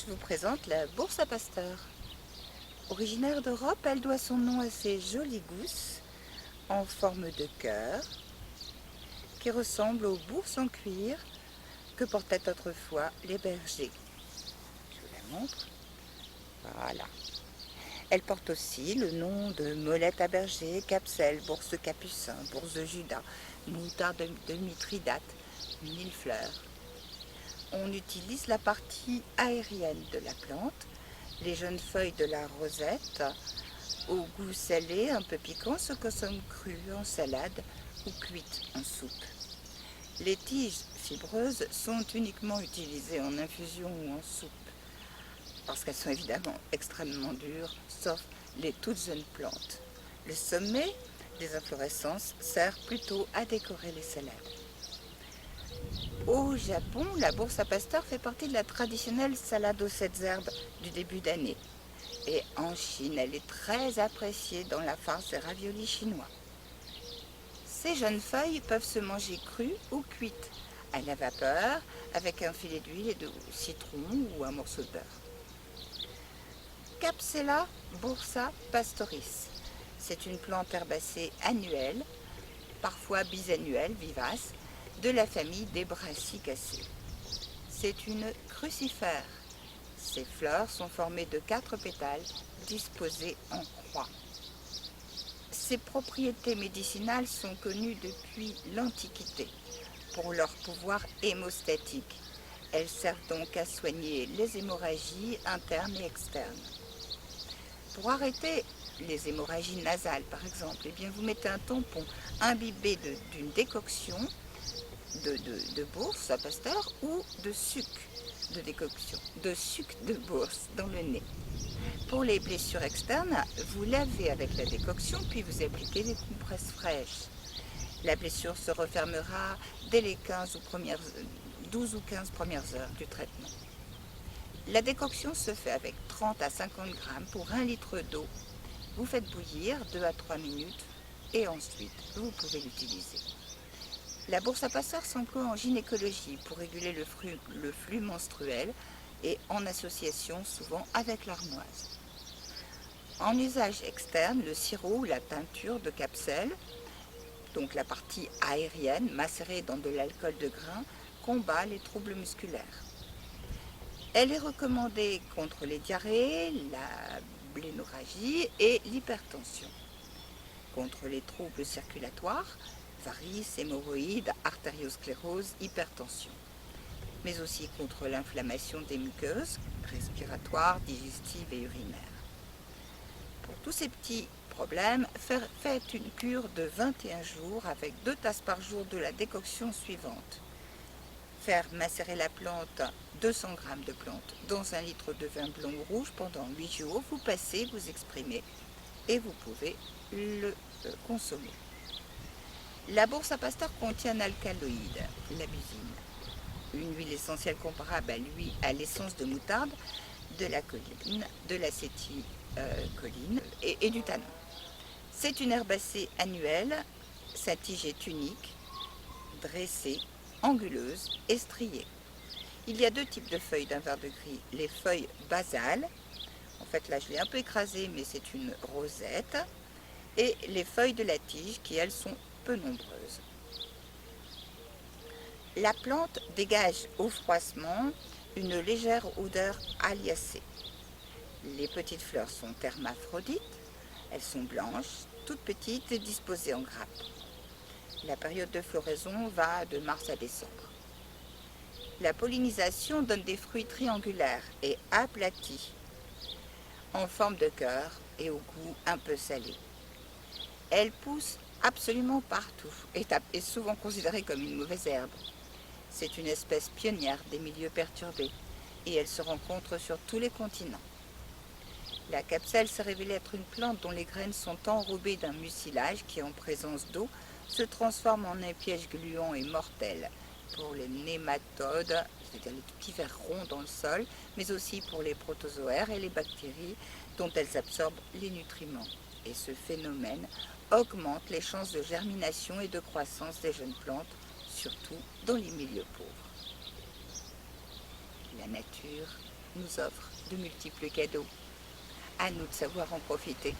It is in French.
vous présente la bourse à Pasteur. Originaire d'Europe, elle doit son nom à ces jolies gousses en forme de cœur qui ressemblent aux bourses en cuir que portaient autrefois les bergers. Je vous la montre. Voilà. Elle porte aussi le nom de molette à berger, capselle, bourse de capucin, bourse de Judas, moutarde de Mithridate, millefleur. On utilise la partie aérienne de la plante, les jeunes feuilles de la rosette, au goût salé, un peu piquant, se consomment crues en salade ou cuites en soupe. Les tiges fibreuses sont uniquement utilisées en infusion ou en soupe, parce qu'elles sont évidemment extrêmement dures, sauf les toutes jeunes plantes. Le sommet des inflorescences sert plutôt à décorer les salades. Au Japon, la bourse à Pasteur fait partie de la traditionnelle salade aux 7 herbes du début d'année. Et en Chine, elle est très appréciée dans la farce des raviolis chinois. Ces jeunes feuilles peuvent se manger crues ou cuites, à la vapeur, avec un filet d'huile et de citron ou un morceau de beurre. Capsella bursa pastoris. C'est une plante herbacée annuelle, parfois bisannuelle, vivace, de la famille des brassicacées. C'est une crucifère. Ses fleurs sont formées de 4 pétales disposés en croix. Ses propriétés médicinales sont connues depuis l'Antiquité pour leur pouvoir hémostatique. Elles servent donc à soigner les hémorragies internes et externes. Pour arrêter les hémorragies nasales, par exemple, eh bien, vous mettez un tampon imbibé d'une décoction de bourse à Pasteur ou de sucre de décoction, de sucre de bourse dans le nez. Pour les blessures externes, vous lavez avec la décoction puis vous appliquez des compresses fraîches. La blessure se refermera dès les 12 ou 15 premières heures du traitement. La décoction se fait avec 30 à 50 grammes pour 1 litre d'eau. Vous faites bouillir 2 à 3 minutes et ensuite vous pouvez l'utiliser. La bourse à Pasteur s'emploie en gynécologie pour réguler le flux menstruel et en association souvent avec l'armoise. En usage externe, le sirop ou la teinture de capselle, donc la partie aérienne macérée dans de l'alcool de grain, combat les troubles musculaires. Elle est recommandée contre les diarrhées, la blénorragie et l'hypertension. Contre les troubles circulatoires, varices, hémorroïdes, artériosclérose, hypertension. Mais aussi contre l'inflammation des muqueuses, respiratoires, digestives et urinaires. Pour tous ces petits problèmes, faites une cure de 21 jours avec 2 tasses par jour de la décoction suivante. Faire macérer la plante, 200 g de plante, dans 1 litre de vin blanc ou rouge pendant 8 jours. Vous passez, vous exprimez et vous pouvez le consommer. La bourse à Pasteur contient un alcaloïde, la busine, une huile essentielle comparable à l'essence de moutarde, de la choline, de l'acétylcholine et du tanin. C'est une herbacée annuelle, sa tige est unique, dressée, anguleuse et striée. Il y a 2 types de feuilles d'un vert de gris, les feuilles basales, en fait là je l'ai un peu écrasée mais c'est une rosette, et les feuilles de la tige qui elles sont peu nombreuses. La plante dégage au froissement une légère odeur aliacée. Les petites fleurs sont hermaphrodites, elles sont blanches, toutes petites et disposées en grappes. La période de floraison va de mars à décembre. La pollinisation donne des fruits triangulaires et aplatis, en forme de cœur et au goût un peu salé. Elle pousse absolument partout et est souvent considérée comme une mauvaise herbe. C'est une espèce pionnière des milieux perturbés et elle se rencontre sur tous les continents. La capselle s'est révélée être une plante dont les graines sont enrobées d'un mucilage qui, en présence d'eau, se transforme en un piège gluant et mortel pour les nématodes, c'est-à-dire les petits vers ronds dans le sol, mais aussi pour les protozoaires et les bactéries dont elles absorbent les nutriments. Et ce phénomène augmente les chances de germination et de croissance des jeunes plantes, surtout dans les milieux pauvres. La nature nous offre de multiples cadeaux. À nous de savoir en profiter.